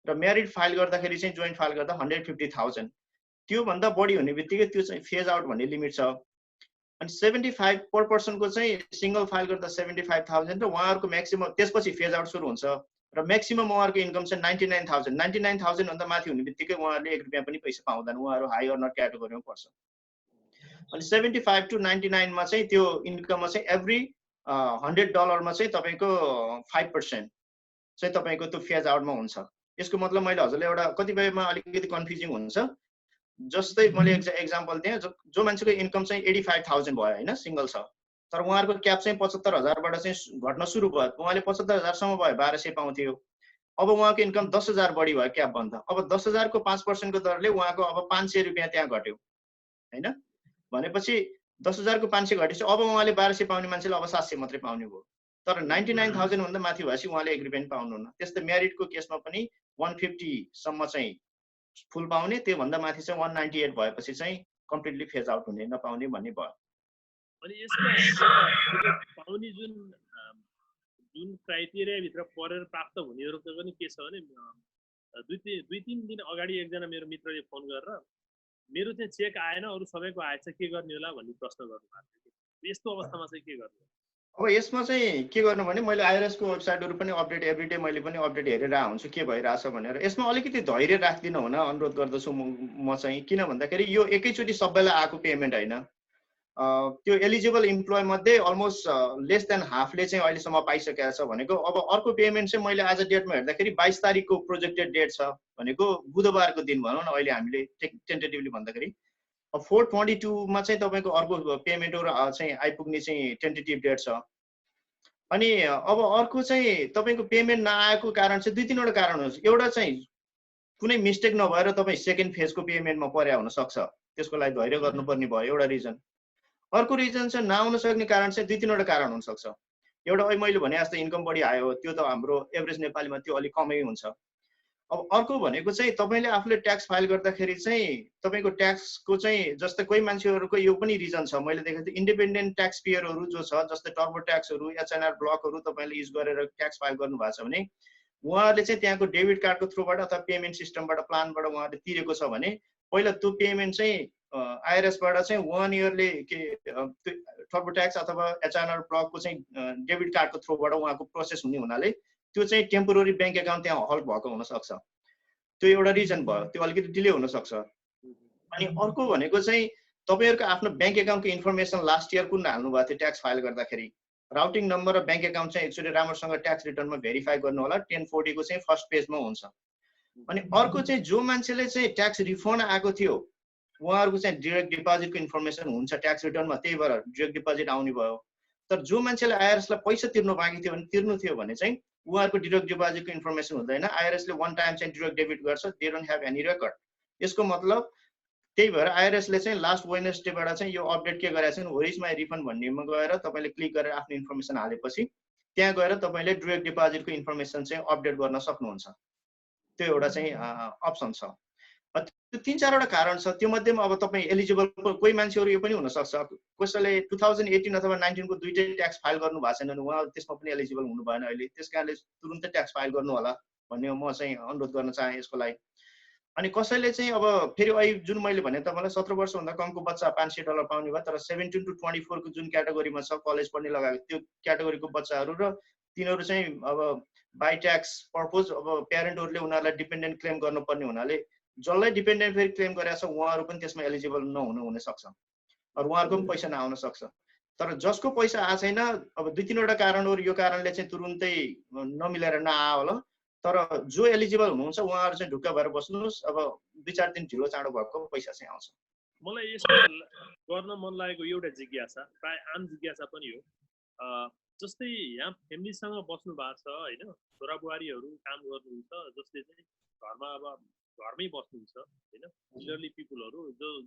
र म्यारिड फाइल गर्दाखेरि चाहिँ जोइन्ट फाइल गर्दा 150,000, त्यो भन्दा बढी हुने बित्तिकै त्यो चाहिँ फेज आउट भन्ने लिमिट छ। अनि 75 पर पर्सनको चाहिँ सिंगल फाइल गर्दा 75,000 र उहाँहरूको म्याक्सिमम त्यसपछि फेज आउट सुरु हुन्छ र म्याक्सिमम उहाँहरूको इन्कम चाहिँ 99,000 भन्दा माथि हुने बित्तिकै उहाँहरूले 1 रुपैयाँ पनि पैसा पाउँदैन, उहाँहरू हाई अर्नर क्याटेगोरीमा पर्छ। अनि 75 to 99 मा चाहिँ त्यो इन्कममा चाहिँ एभ्री $100 मा चाहिँ तपाईँको 5% चाहिँ तपाईँको त्यो फेज आउटमा हुन्छ। यसको मतलब मैले हजुरलाई एउटा कतिपयमा अलिकति कन्फ्युजिङ हुन्छ। जस्तै मैले एक्जाम्पल दिएँ, जो मान्छेको इन्कम चाहिँ 85,000 भयो होइन, सिंगल छ, तर उहाँहरूको क्याप चाहिँ 75,000 बाट चाहिँ घट्न सुरु भयो, उहाँले 75,000 सम्म भयो 1200 पाउँथ्यो। अब उहाँको इन्कम 10,000 बढी भयो क्याप भन्दा, अब 10,000 को 5% को दरले उहाँको अब 500 रुपैयाँ त्यहाँ घट्यो होइन। भनेपछि 10,000 को 500 घटेपछि अब उहाँले 1200 पाउने मान्छेले अब 700 मात्रै पाउने भयो, तर 99,000 भन्दा माथि भएपछि उहाँले 1 रुपैयाँ पनि पाउनुहुन्न। त्यस्तै म्यारिडको केसमा पनि 150 सम्म चाहिँ फुल पाउने, त्यो भन्दा माथि चाहिँ 198 भएपछि चाहिँ कम्प्लिटली फेज आउट हुने नपाउने भन्ने भयो। अनि यसमा एउटा पाउने जुन क्राइटेरिया भित्र परेर प्राप्त हुनेहरूको पनि के छ भने दुई तीन दिन अगाडि एकजना मेरो मित्रले फोन गरेर मेरो चाहिँ चेक आएन अरू सबैको आएछ के गर्ने होला भन्ने प्रश्न गर्नुभएको थियो। यस्तो अवस्थामा चाहिँ के गर्नु? अब यसमा चाहिँ के गर्नु भने मैले आइआरएसको वेबसाइटहरू पनि अपडेट एभ्रिडे मैले पनि अपडेट हेरेर हुन्छु के भइरहेछ भनेर। यसमा अलिकति धैर्य राखिदिनु हुन अनुरोध गर्दछु म चाहिँ, किन भन्दाखेरि यो एकैचोटि सबैलाई आएको पेमेन्ट होइन। त्यो एलिजिबल इम्प्लोइ मध्ये अलमोस्ट लेस देन हाफले चाहिँ अहिलेसम्म पाइसकेको छ भनेको। अब अर्को पेमेन्ट चाहिँ मैले आज डेटमा हेर्दाखेरि 22 तारिकको प्रोजेक्टेड डेट छ भनेको बुधबारको दिन भनौँ न अहिले हामीले टेन्टेटिभली भन्दाखेरि। 4/22 मा चाहिँ तपाईँको अर्को पेमेन्टहरू चाहिँ आइपुग्ने चाहिँ टेन्टेटिभ डेट छ। अनि अब अर्को चाहिँ तपाईँको पेमेन्ट नआएको कारण चाहिँ 2-3वटा कारण हुन्छ। एउटा चाहिँ कुनै मिस्टेक नभएर तपाईँ सेकेन्ड फेजको पेमेन्टमा पर्या हुनसक्छ, त्यसको लागि धैर्य गर्नुपर्ने भयो एउटा रिजन। अर्को रिजन चाहिँ नआउन सक्ने कारण चाहिँ 2-3वटा कारण हुनसक्छ। एउटा अहिले मैले भने जस्तो इन्कम बढी आयो, त्यो त हाम्रो एभरेज नेपालीमा त्यो अलिक कमै हुन्छ। अब अर्को भनेको चाहिँ तपाईँले आफूले ट्याक्स फाइल गर्दाखेरि चाहिँ तपाईँको ट्याक्सको चाहिँ जस्तै कोही मान्छेहरूको यो पनि रिजन छ मैले देखेको थिएँ, इन्डिपेन्डेन्ट ट्याक्स पेयरहरू जो छ जस्तै टर्बो ट्याक्सहरू एचएनआर ब्लकहरू तपाईँले युज गरेर ट्याक्स फाइल गर्नुभएको छ भने उहाँहरूले चाहिँ त्यहाँको डेबिट कार्डको थ्रुबाट अथवा पेमेन्ट सिस्टमबाट प्लानबाट उहाँहरूले तिरेको छ भने पहिला त्यो पेमेन्ट चाहिँ आइआरएसबाट चाहिँ 1 इयरले के टर्बो ट्याक्स अथवा एचएनआर ब्लकको चाहिँ डेबिट कार्डको थ्रुबाट उहाँको प्रोसेस हुने हुनाले त्यो चाहिँ टेम्पोररी ब्याङ्क एकाउन्ट त्यहाँ हल्ट भएको हुनसक्छ। त्यो एउटा रिजन भयो, त्यो अलिकति डिले हुनसक्छ। अनि अर्को भनेको चाहिँ तपाईँहरूको आफ्नो ब्याङ्क एकाउन्टको इन्फर्मेसन लास्ट इयर कुन हाल्नु भएको थियो ट्याक्स फाइल गर्दाखेरि, राउटिङ नम्बर र ब्याङ्क एकाउन्ट चाहिँ एकचोटि राम्रोसँग ट्याक्स रिटर्नमा भेरिफाई गर्नु होला। 1040 को चाहिँ फर्स्ट पेजमा हुन्छ। अनि अर्को चाहिँ जो मान्छेले चाहिँ ट्याक्स रिफन्ड आएको थियो उहाँहरूको चाहिँ डिरेक्ट डिपोजिटको इन्फर्मेसन हुन्छ ट्याक्स रिटर्नमा, त्यही भएर डिरेक्ट डिपोजिट आउने भयो। तर जो मान्छेले आइआरएसलाई पैसा तिर्नु बाँकी थियो भने तिर्नु थियो भने चाहिँ उहाँहरूको डिरेक्ट डिपोजिटको इन्फर्मेसन हुँदैन। आइआरएसले वान टाइम चाहिँ डिरेक्ट डेबिट गर्छ, they don't have any record. यसको मतलब त्यही भएर आइआरएसले चाहिँ लास्ट वेडनेसडेबाट चाहिँ यो अपडेट के गरेको छ, वेयर इज माई रिफन्ड भन्नेमा गएर तपाईँले क्लिक गरेर आफ्नो इन्फर्मेसन हालेपछि त्यहाँ गएर तपाईँले डिरेक्ट डिपोजिटको इन्फर्मेसन चाहिँ अपडेट गर्न सक्नुहुन्छ। त्यो एउटा चाहिँ अप्सन छ। त्यो 3-4वटा कारण छ। त्यो मध्येमा अब तपाईँ एलिजिबल कोही मान्छेहरू यो पनि हुनसक्छ कसैले 2018 अथवा 19 को दुईटै ट्याक्स फाइल गर्नु भएको छैन, उहाँ त्यसमा पनि एलिजिबल हुनु भएन अहिले, त्यस कारणले तुरुन्तै ट्याक्स फाइल गर्नु होला भन्ने म चाहिँ अनुरोध गर्न चाहे यसको लागि। अनि कसैले चाहिँ अब फेरि अहिले जुन मैले भने तपाईँलाई 17 वर्षभन्दा कमको बच्चा $500 पाउने भयो, तर 17 to 24 को जुन क्याटेगोरीमा छ कलेज पढ्ने लगाएको त्यो क्याटेगोरीको बच्चाहरू र तिनीहरू चाहिँ अब बाई ट्याक्स पर्पोज अब प्यारेन्टहरूले उनीहरूलाई डिपेन्डेन्ट क्लेम गर्नुपर्ने हुनाले जसलाई डिपेन्डेन्ट फेरि क्लेम गरेको छ उहाँहरू पनि त्यसमा एलिजिबल हुनसक्छ, अरू उहाँहरूको पनि पैसा नआउन सक्छ। तर जसको पैसा आएको छैन अब 2-3वटा कारणहरू यो कारणले चाहिँ तुरुन्तै नमिलेर नआयो होला, तर जो एलिजिबल हुनुहुन्छ उहाँहरू चाहिँ ढुक्क भएर बस्नुहोस्, अब 2-4 दिन ढिलो चाँडो भएको पैसा चाहिँ आउँछ। मलाई यसमा गर्न मन लागेको एउटा जिज्ञासा, प्राय आम जिज्ञासा पनि हो, जस्तै यहाँ फ्यामिलीसँग बस्नु भएको छ होइन, छोरा बुहारीहरू काम गर्नुहुन्छ जसले चाहिँ घरमा अब घरमै बस्नुहुन्छ होइन, इल्डरली पिपुलहरू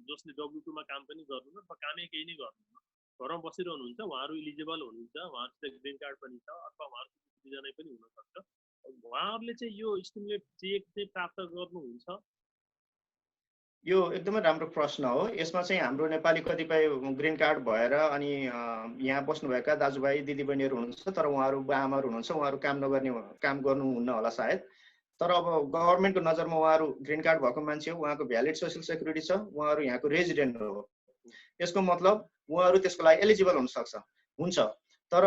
जसले W2 मा काम पनि गर्नुहुन्न अथवा कामै केही नै गर्नुहुन्न, घरमा बसिरहनुहुन्छ, उहाँहरू इलिजिबल हुनुहुन्छ, उहाँहरूसित ग्रिन कार्ड पनि छ अथवा उहाँहरूको सिटिजनै पनि हुनसक्छ, उहाँहरूले चाहिँ यो स्टिमुलेट चेक चाहिँ प्राप्त गर्नुहुन्छ? यो एकदमै राम्रो प्रश्न हो। यसमा चाहिँ हाम्रो नेपाली कतिपय ग्रिन कार्ड भएर अनि यहाँ बस्नुभएका दाजुभाइ दिदीबहिनीहरू हुनुहुन्छ तर उहाँहरू आमाहरू हुनुहुन्छ, उहाँहरू काम गर्नुहुन्न होला सायद, तर अब गभर्मेन्टको नजरमा उहाँहरू ग्रिन कार्ड भएको मान्छे हो, उहाँको भ्यालिड सोसियल सेक्युरिटी छ, उहाँहरू यहाँको रेजिडेन्ट हो, यसको मतलब उहाँहरू त्यसको लागि एलिजिबल हुन्छ। तर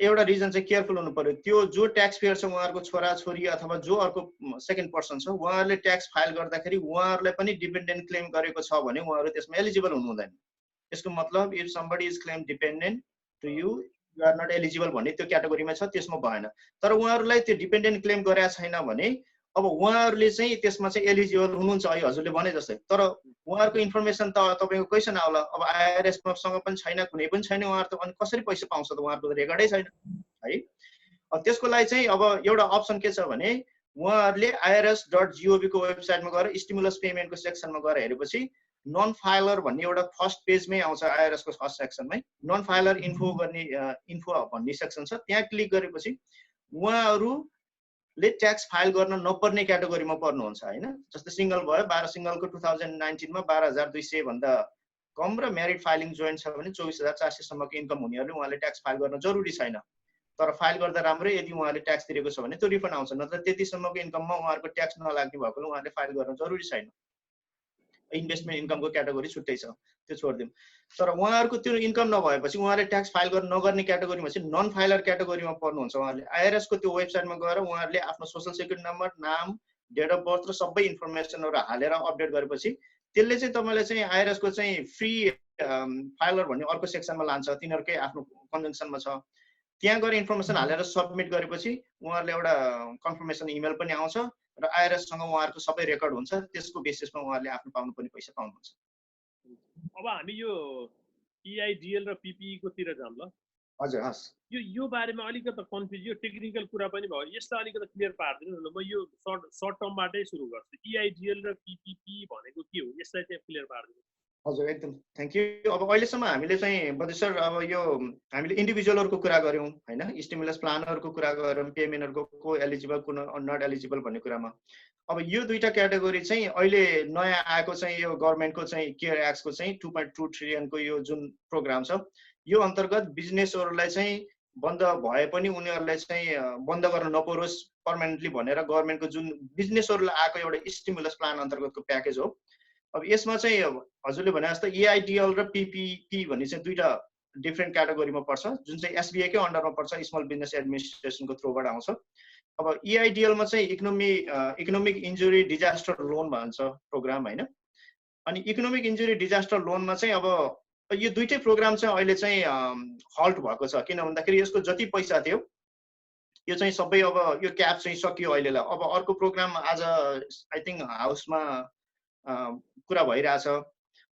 एउटा रिजन चाहिँ केयरफुल हुनु पर्यो, त्यो जो ट्याक्स पेयर छ उहाँहरूको छोरा छोरी अथवा जो अर्को सेकेन्ड पर्सन छ उहाँहरूले ट्याक्स फाइल गर्दाखेरि उहाँहरूलाई पनि डिपेन्डेन्ट क्लेम गरेको छ भने उहाँहरू त्यसमा एलिजिबल हुनु हुँदैन। यसको मतलब if somebody is claim dependent to you are not eligible भन्ने त्यो क्याटेगोरीमा छ, त्यसमा भएन। तर उहाँहरूलाई त्यो डिपेन्डेन्ट क्लेम गरेका छैन भने अब उहाँहरूले चाहिँ त्यसमा चाहिँ एलिजिबल हुनुहुन्छ है हजुरले भने जस्तै, तर उहाँहरूको इन्फर्मेसन त तपाईँको कैसन आउला, अब आइआरएससँग पनि छैन, कुनै पनि छैन, उहाँहरू त अनि कसरी पैसा पाउँछ त, उहाँहरूको त रेकर्डै छैन है। त्यसको लागि चाहिँ अब एउटा अप्सन के छ भने उहाँहरूले irs.gov को वेबसाइटमा गएर स्टिमुलस पेमेन्टको सेक्सनमा गएर हेरेपछि नन फाइलर भन्ने एउटा फर्स्ट पेजमै आउँछ, आइआरएसको फर्स्ट सेक्सनमै नन फाइलर इन्फो भन्ने सेक्सन छ, त्यहाँ क्लिक गरेपछि उहाँहरूले ट्याक्स फाइल गर्न नपर्ने क्याटेगोरीमा पर्नुहुन्छ होइन। जस्तै सिङ्गल भयो, 12 सिङ्गलको 2019 मा 12,200 भन्दा कम र म्यारिड फाइलिङ जोइन्ट छ भने 24,400 सम्मको इन्कम हुनेहरूले उहाँले ट्याक्स फाइल गर्न जरुरी छैन। तर फाइल गर्दा राम्रै यदि उहाँले ट्याक्स तिरेको छ भने त्यो रिफन्ड आउँछ, नत्र त्यतिसम्मको इन्कममा उहाँहरूको ट्याक्स नलाग्ने भएकोले उहाँले फाइल गर्न जरुरी छैन। इन्भेस्टमेन्ट इन्कमको क्याटेगोरी छुट्टै छ, त्यो छोडिदिउँ। तर उहाँहरूको त्यो इन्कम नभएपछि उहाँले ट्याक्स फाइल नगर्ने क्याटेगोरीमा चाहिँ नन फाइलर क्याटेगोरीमा पर्नुहुन्छ। उहाँहरूले आइआरएस को त्यो वेबसाइटमा गएर उहाँहरूले आफ्नो सोसल सेक्युरिटी नम्बर, नाम, डेट अफ बर्थ र सबै इन्फर्मेसनहरू हालेर अपडेट गरेपछि त्यसले चाहिँ तपाईँलाई चाहिँ आइआरएस को चाहिँ फ्री फाइलर भन्ने अर्को सेक्सनमा लान्छ, तिनीहरूकै आफ्नो कन्जङ्सनमा छ। त्यहाँ गएर इन्फर्मेसन हालेर सबमिट गरेपछि उहाँहरूले एउटा कन्फर्मेसन इमेल पनि आउँछ र आइआरएससँग उहाँहरूको सबै रेकर्ड हुन्छ, त्यसको बेसिसमा उहाँहरूले आफ्नो पाउनुपर्ने पैसा पाउनुहुन्छ। अब हामी यो EIDL र PPE को तिर जाम ल। हजुर, हस्। यो बारेमा अलिकति कन्फ्युज, यो टेक्निकल कुरा पनि भयो, यसलाई अलिकति क्लियर पार्दिनु न। म यो सर्ट टर्मबाटै सुरु गर्छु। EIDL र PPP भनेको के हो, यसलाई चाहिँ क्लियर पार्दिनु। हजुर, एकदम थ्याङ्क यू। अब अहिलेसम्म हामीले चाहिँ बद्री सर अब यो हामीले इन्डिभिजुअलहरूको कुरा गऱ्यौँ हैन, स्टिमुलस प्लानहरूको कुरा गऱ्यौँ, पेमेन्टहरूको को एलिजिबल को नट एलिजिबल भन्ने कुरामा। अब यो दुईटा क्याटेगोरी चाहिँ अहिले नयाँ आएको चाहिँ यो गभर्नमेन्टको चाहिँ केयर एक्टको चाहिँ 2.2 ट्रिलियनको यो जुन प्रोग्राम छ, यो अन्तर्गत बिजनेसहरूलाई चाहिँ बन्द भए पनि उनीहरूलाई चाहिँ बन्द गर्न नपरोस् पर्मानेन्टली भनेर गभर्नमेन्टको जुन बिजनेसहरूलाई आएको एउटा स्टिमुलस प्लान अन्तर्गतको प्याकेज हो। अब यसमा चाहिँ हजुरले भने जस्तो EIDL र PPP भन्ने चाहिँ दुईटा डिफ्रेन्ट क्याटेगोरीमा पर्छ, जुन चाहिँ SBI कै अन्डरमा पर्छ, स्मल बिजनेस एडमिनिस्ट्रेसनको थ्रुबाट आउँछ। अब EIDL मा चाहिँ इकोनोमिक इन्जुरी डिजास्टर लोन भन्छ प्रोग्राम हैन। अनि इकोनोमिक इन्जुरी डिजास्टर लोनमा चाहिँ अब यो दुईटै प्रोग्राम चाहिँ अहिले चाहिँ हल्ट भएको छ, किन भन्दाखेरि यसको जति पैसा थियो यो चाहिँ सबै अब यो क्याप चाहिँ सकियो अहिलेलाई। अब अर्को प्रोग्राम आज आई थिङ्क हाउसमा कुरा भइरहेछ,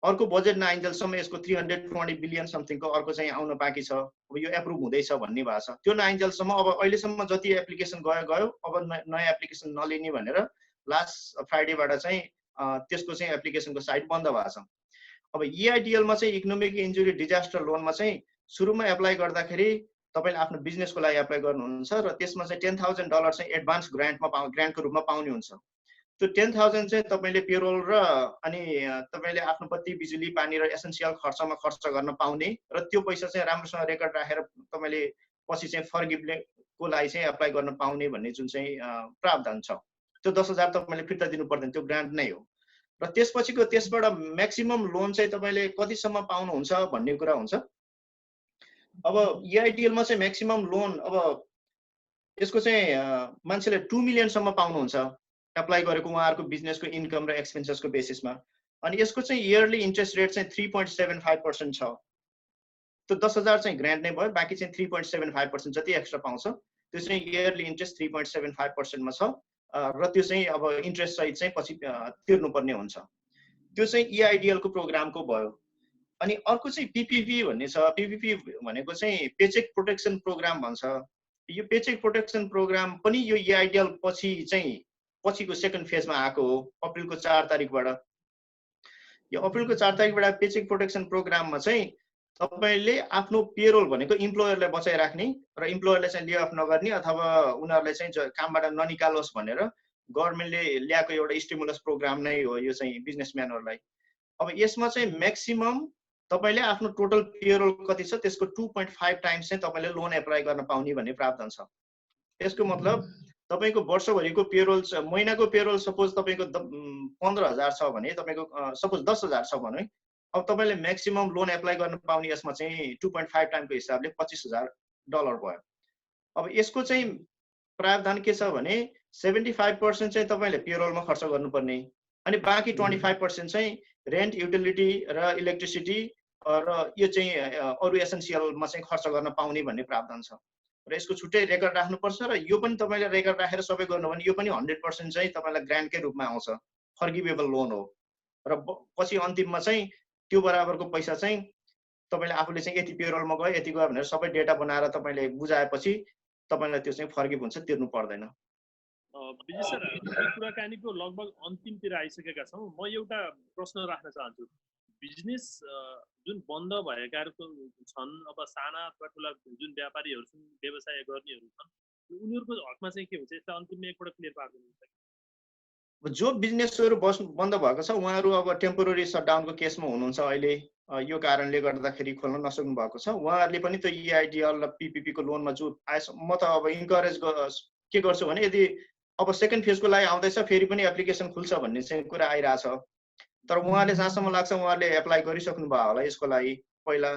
अर्को बजेट नआइन्जेलसम्म यसको 320 बिलियन समथिङको अर्को चाहिँ आउन बाँकी छ। अब यो एप्रुभ हुँदैछ भन्ने भएको छ। त्यो नआइन्जेलसम्म अब अहिलेसम्म जति एप्लिकेसन गयो, अब नयाँ एप्लिकेसन नलिने भनेर लास्ट फ्राइडेबाट चाहिँ त्यसको चाहिँ एप्लिकेसनको साइट बन्द भएको छ। अब EIDL मा चाहिँ इकोनोमिक इन्जुरी डिजास्टर लोनमा चाहिँ सुरुमा एप्लाई गर्दाखेरि तपाईले आफ्नो बिजनेसको लागि एप्लाई गर्नुहुन्छ र त्यसमा चाहिँ $10,000 चाहिँ एडभान्स ग्रान्टको रूपमा पाउने हुन्छ। त्यो 10,000 चाहिँ तपाईले पेरोल र अनि तपाईले आफ्नो बत्ती बिजुली पानी र एसेन्शियल खर्चमा खर्च गर्न पाउने र त्यो पैसा चाहिँ राम्रोसँग रेकर्ड राखेर तपाईले पछि चाहिँ फर्गिभको लागि चाहिँ एप्लाई गर्न पाउने भन्ने जुन चाहिँ प्रावधान छ। त्यो 10,000 तपाईले फिर्ता दिनु पर्दैन, त्यो ग्रान्ट नै हो। र त्यसबाट म्याक्सिमम लोन चाहिँ तपाईले कतिसम्म पाउनुहुन्छ भन्ने कुरा हुन्छ। अब EIDL मा चाहिँ म्याक्सिमम लोन अब यसको चाहिँ मान्छेले 2 मिलियन सम्म पाउनुहुन्छ एप्लाई गरेको उहाँहरूको बिजनेसको इन्कम र एक्सपेन्सेसको बेसिसमा। अनि यसको चाहिँ इयरली इन्ट्रेस्ट रेट चाहिँ 3.75% छ। त्यो 10,000 चाहिँ ग्रान्ट नै भयो, बाँकी चाहिँ 3.75% जति एक्स्ट्रा पाउँछ त्यो चाहिँ इयरली इन्ट्रेस्ट 3.75% मा छ र त्यो चाहिँ अब इन्ट्रेस्ट सहित चाहिँ पछि तिर्नुपर्ने हुन्छ। त्यो चाहिँ EIDL को प्रोग्रामको भयो। अनि अर्को चाहिँ PPP भन्ने छ। PPP भनेको चाहिँ पेचेक प्रोटेक्सन प्रोग्राम भन्छ। यो पेचेक प्रोटेक्सन प्रोग्राम पनि यो EIDL पछिको सेकेन्ड फेजमा आएको हो, अप्रिलको 4 तारिकबाट। यो अप्रिलको 4 तारिकबाट पेचेक प्रोटेक्सन प्रोग्राममा चाहिँ तपाईले आफ्नो पेरोल भनेको इम्प्लोयरलाई बचाइराख्ने र इम्प्लोयरलाई चाहिँ ले अफ नगर्ने अथवा उनीहरूलाई चाहिँ कामबाट ननिकालोस् भनेर गभर्नमेन्टले ल्याएको एउटा स्टिमुलस प्रोग्राम नै हो यो चाहिँ बिजनेसम्यानहरूलाई। अब यसमा चाहिँ म्याक्सिमम तपाईले आफ्नो टोटल पेरोल कति छ त्यसको 2.5 टाइम्स चाहिँ तपाईले लोन एप्लाई गर्न पाउने भन्ने प्रावधान छ। यसको मतलब तपाईको वर्षभरिको पेरोल छ, महिनाको पेरोल सपोज तपाईको 15,000 छ भने तपाईको सपोज 10,000 छ भने अब तपाईले म्याक्सिमम लोन एप्लाई गर्न पाउने यसमा चाहिँ 2.5 टाइमको हिसाबले $25,000 भयो। अब यसको चाहिँ प्रावधान के छ भने 75% चाहिँ तपाईले पेरोलमा खर्च गर्नुपर्ने अनि बाँकी 25% चाहिँ रेन्ट, युटिलिटी र इलेक्ट्रिसिटी र यो चाहिँ अरु एसेन्शियलमा चाहिँ खर्च गर्न पाउने भन्ने प्रावधान छ। र यसको छुट्टै रेकर्ड राख्नुपर्छ र यो पनि तपाईले रेकर्ड राखेर सबै गर्नु भने यो पनि 100% चाहिँ तपाईलाई ग्रान्टकै रूपमा आउँछ, फर्गिवेबल लोन हो। र पछि अन्तिममा चाहिँ त्यो बराबरको पैसा चाहिँ तपाईले आफूले चाहिँ यति पेरोलमा गयो यति गयो भनेर सबै डेटा बनाएर तपाईले बुझाएपछि तपाईलाई त्यो चाहिँ फर्गिव हुन्छ, तिर्नु पर्दैन। विजय सर, यो कुराकानीको लगभग अन्तिमतिर आइसकेका छौं। म एउटा प्रश्न राख्न चाहन्छु। बिजनेस जुन बन्द भएकाहरू छन्, अब साना अथवा ठुला जुन व्यापारीहरू छन्, व्यवसाय गर्नेहरू छन्, उनीहरूको हकमा चाहिँ के हुन्छ, यसलाई अन्तिममा एकपल्ट क्लियर पार्दिनुहुन्छ? जो बिजनेसहरू बन्द भएको छ उहाँहरू अब टेम्पोररी सटडाउनको केसमा हुनुहुन्छ अहिले। यो कारणले गर्दाखेरि खोल्न नसक्नु भएको छ। उहाँहरूले पनि त्यो EIDL र PPP को लोनमा जो म त अब इन्करेज के गर्छु भने यदि अब सेकेन्ड फेजको लागि आउँदैछ फेरि पनि एप्लिकेसन खुल्छ भन्ने चाहिँ कुरा आइरहेछ। तर उहाँले जहाँसम्म लाग्छ उहाँहरूले एप्लाई गरिसक्नु भयो होला यसको लागि पहिला।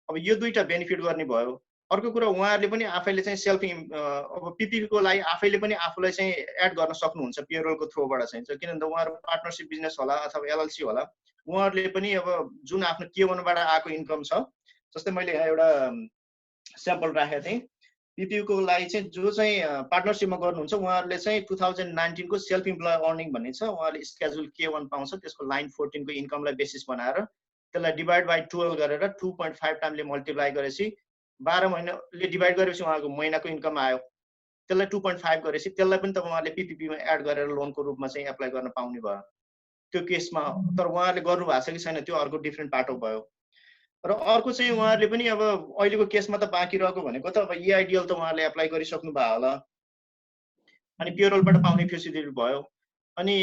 अब यो दुईटा बेनिफिट गर्ने भयो। अर्को कुरा उहाँहरूले पनि आफैले चाहिँ सेल्फ अब PPP को लागि आफैले पनि आफूलाई चाहिँ एड गर्न सक्नुहुन्छ पेरोलको थ्रुबाट चाहिँ, किनभने उहाँहरू पार्टनरसिप बिजनेस होला अथवा LLC होला, उहाँहरूले पनि अब जुन आफ्नो K1 बाट आएको इन्कम छ, जस्तै मैले यहाँ एउटा स्याम्पल राखेको थिएँ, PPP को लागि चाहिँ जो चाहिँ पार्टनरसिपमा गर्नुहुन्छ उहाँहरूले चाहिँ 2019 को सेल्फ इम्प्लोय अर्निङ भन्ने छ, उहाँहरूले स्केड्युल K1 पाउँछ, त्यसको लाइन 14 को इन्कमलाई बेसिस बनाएर त्यसलाई डिभाइड बाइ 12 गरेर 2.5 टाइमले मल्टिप्लाई गरेपछि 12 महिनाले डिभाइड गरेपछि उहाँको महिनाको इन्कम आयो, त्यसलाई 2.5 गरेपछि त्यसलाई पनि तपाईँ उहाँले PPP मा एड गरेर लोनको रूपमा चाहिँ एप्लाई गर्न पाउने भयो त्यो केसमा। तर उहाँहरूले गर्नु भएको छ कि छैन त्यो अर्को डिफ्रेन्ट पाटो भयो। र अर्को चाहिँ उहाँहरूले पनि अब अहिलेको केसमा त बाँकी रहेको भनेको त अब EIDL त उहाँहरूले एप्लाई गरिसक्नु भयो होला, अनि पेरोलबाट पाउने फेसिलिटी भयो। अनि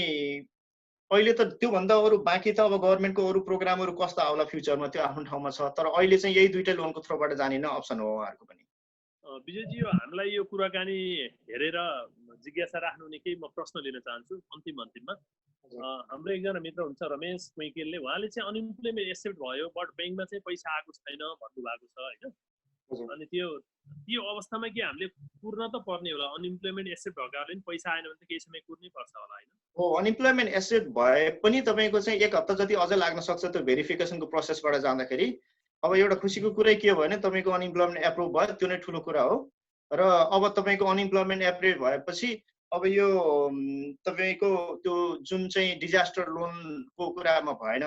अहिले त त्योभन्दा अरू बाँकी त अब गभर्मेन्टको अरू प्रोग्रामहरू कस्तो आउला फ्युचरमा त्यो आफ्नो ठाउँमा छ, तर अहिले चाहिँ यही दुईटै लोनको थ्रुबाट जाने नै अप्सन हो उहाँहरूको पनि। विजयजी, हामीलाई यो कुराकानी हेरेर जिज्ञासा राख्नुहुने केही म प्रश्न लिन चाहन्छु अन्तिममा। हाम्रो एकजना मित्र हुन्छ रमेश मैकेलले, उहाँले चाहिँ अनइम्प्लोइमेन्ट एक्सेप्ट भयो बट ब्याङ्कमा चाहिँ पैसा आएको छैन भन्नुभएको छ होइन। अनि त्यो अवस्थामा के हामीले कुर्न त पर्ने होला? अनइम्प्लोइमेन्ट एक्सेप्ट भएकाहरूले पनि पैसा आएन भने त केही समय कुर्नै पर्छ होला होइन? हो, अनइम्प्लोइमेन्ट एक्सेप्ट भए पनि तपाईँको चाहिँ 1 हप्ता जति अझै लाग्न सक्छ त्यो भेरिफिकेसनको प्रोसेसबाट जाँदाखेरि। अब एउटा खुसीको कुरै के हो भने तपाईँको अनइम्प्लोइमेन्ट एप्रुभ भयो, त्यो नै ठुलो कुरा हो। र अब तपाईँको अनइम्प्लोइमेन्ट एप्रुभ भएपछि अब यो तपाईँको त्यो जुन चाहिँ डिजास्टर लोनको कुरामा भएन,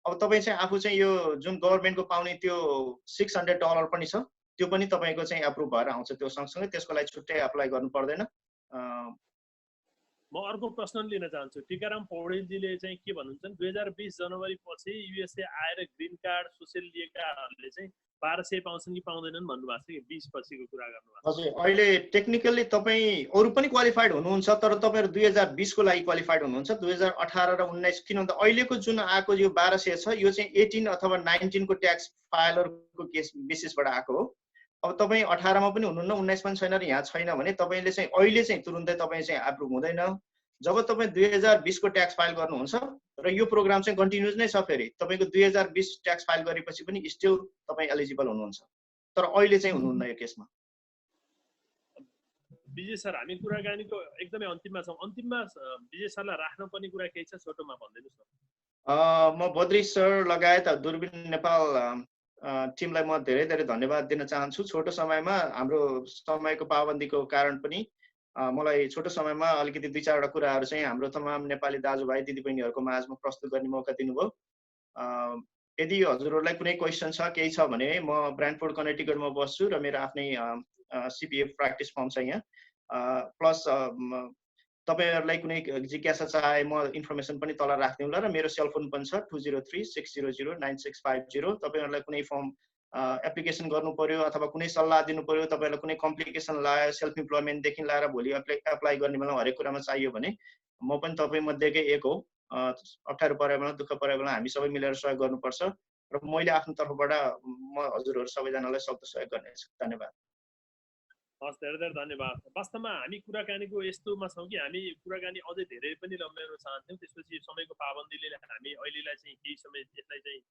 अब तपाईँ चाहिँ आफू चाहिँ यो जुन गभर्मेन्टको पाउने त्यो $600 पनि छ, त्यो पनि तपाईँको चाहिँ एप्रुभ भएर आउँछ त्यो सँगसँगै, त्यसको लागि छुट्टै एप्लाई गर्नु पर्दैन। म अर्को प्रश्न लिन चाहन्छु। टीकाराम पौडेलजीले चाहिँ के भन्नुहुन्छ, 2020 जनवरी पछि USA आएर ग्रिन कार्ड सोसियल लिएकाहरूले चाहिँ 1200 पाउँछन् कि पाउँदैनन् भन्नुभएको छ कि 20 पछिको कुरा गर्नुभएको छ। हजुर, अहिले टेक्निकली तपाईँ अरू पनि क्वालिफाइड हुनुहुन्छ, तर तपाईँहरू 2020 को लागि क्वालिफाइड हुनुहुन्छ। 2018 र 19 किनभने अहिलेको जुन आएको यो 1200 छ यो चाहिँ 18 अथवा 19 को ट्याक्स फाइलरको केस बेसिसबाट आएको हो। अब तपाईँ 18 मा पनि हुनुहुन्न, 19 पनि छैन र यहाँ छैन भने तपाईँले चाहिँ अहिले चाहिँ तुरुन्तै तपाईँ चाहिँ एप्रुभ हुँदैन। जब तपाईँ 2020 को ट्याक्स फाइल गर्नुहुन्छ र यो प्रोग्राम चाहिँ कन्टिन्युज नै छ, फेरि तपाईँको 2020 ट्याक्स फाइल गरेपछि पनि स्टिल तपाईँ एलिजिबल हुनुहुन्छ, तर अहिले चाहिँ हुनुहुन्न यो केसमा। विजय सर, हामी कुराकानीको एकदमै अन्तिममा छौँ। अन्तिममा विजय सरलाई राख्न पर्ने कुरा केही छ, छोटोमा भनिदिनुहोस् न। म बद्री सर लगायत दूरबीन नेपाल टिमलाई म धेरै धेरै धन्यवाद दिन चाहन्छु। छोटो समयमा हाम्रो समयको पाबन्दीको कारण पनि मलाई छोटो समयमा अलिकति 2-4 वटा कुराहरू चाहिँ हाम्रो तमाम नेपाली दाजुभाइ दिदीबहिनीहरूको माझमा प्रस्तुत गर्ने मौका दिनुभयो। यदि हजुरहरूलाई कुनै क्वेसन छ केही छ भने म ब्रान्डफोर्ड कनेक्टिकटमा बस्छु र मेरो आफ्नै CPF प्र्याक्टिस फर्म छ यहाँ। प्लस तपाईहरुलाई कुनै जिज्ञासा चाहे म इन्फर्मेसन पनि तल राख्दै होला र मेरो सेल फोन पनि छ 2036009650। तपाईहरुलाई कुनै फर्म एप्लिकेसन गर्नु पर्यो अथवा कुनै सल्लाह दिनु पर्यो, तपाईहरुलाई कुनै कम्प्लिकेसन लाग्यो सेल्फ इम्प्लोयमेन्ट देखि लिएर भोलि एप्लाई गर्ने बेलामा हरेक कुरामा चाहियो भने म पनि तपाई मध्येकै एक हो। अप्ठ्यारो परे बेला दुःख परे बेला हामी सबै मिलेर सहयोग गर्नुपर्छ र मैले आफ्नो तर्फबाट म हजुरहरु सबैजनालाई सक्दो सहयोग गर्नेछु। धन्यवाद। हस्, धेरै धेरै धन्यवाद। वास्तवमा हामी कुराकानीको यस्तोमा छौँ कि हामी कुराकानी अझै धेरै पनि लम्ब्याउन चाहन्थ्यौँ, त्यसपछि समयको पाबन्दीले हामी अहिलेलाई चाहिँ केही समय यसलाई चाहिँ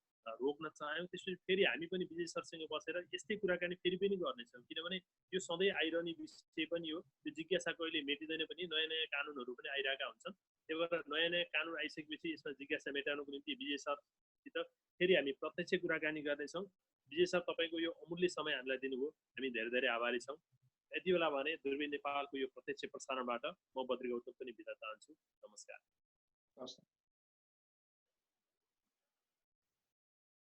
रोक्न चाह्यौँ। त्यसपछि फेरि हामी पनि विजय सरसँग बसेर यस्तै कुराकानी फेरि पनि गर्नेछौँ, किनभने यो सधैँ आइरहने विषय पनि हो। यो जिज्ञासा कहिले मेटिँदैन पनि, नयाँ नयाँ कानुनहरू पनि आइरहेका हुन्छन्। त्यही भएर नयाँ नयाँ कानुन आइसकेपछि यसमा जिज्ञासा मेटाउनको निम्ति विजय सरसित फेरि हामी प्रत्यक्ष कुराकानी गर्नेछौँ। विजय सर, तपाईँको यो अमूल्य समय हामीलाई दिनुभयो, हामी धेरै धेरै आभारी छौँ। यति बेला भने दूरबीन नेपालको यो प्रत्यक्ष प्रसारणबाट म बद्री गौतम पनि बिदा चाहन्छु। नमस्कार।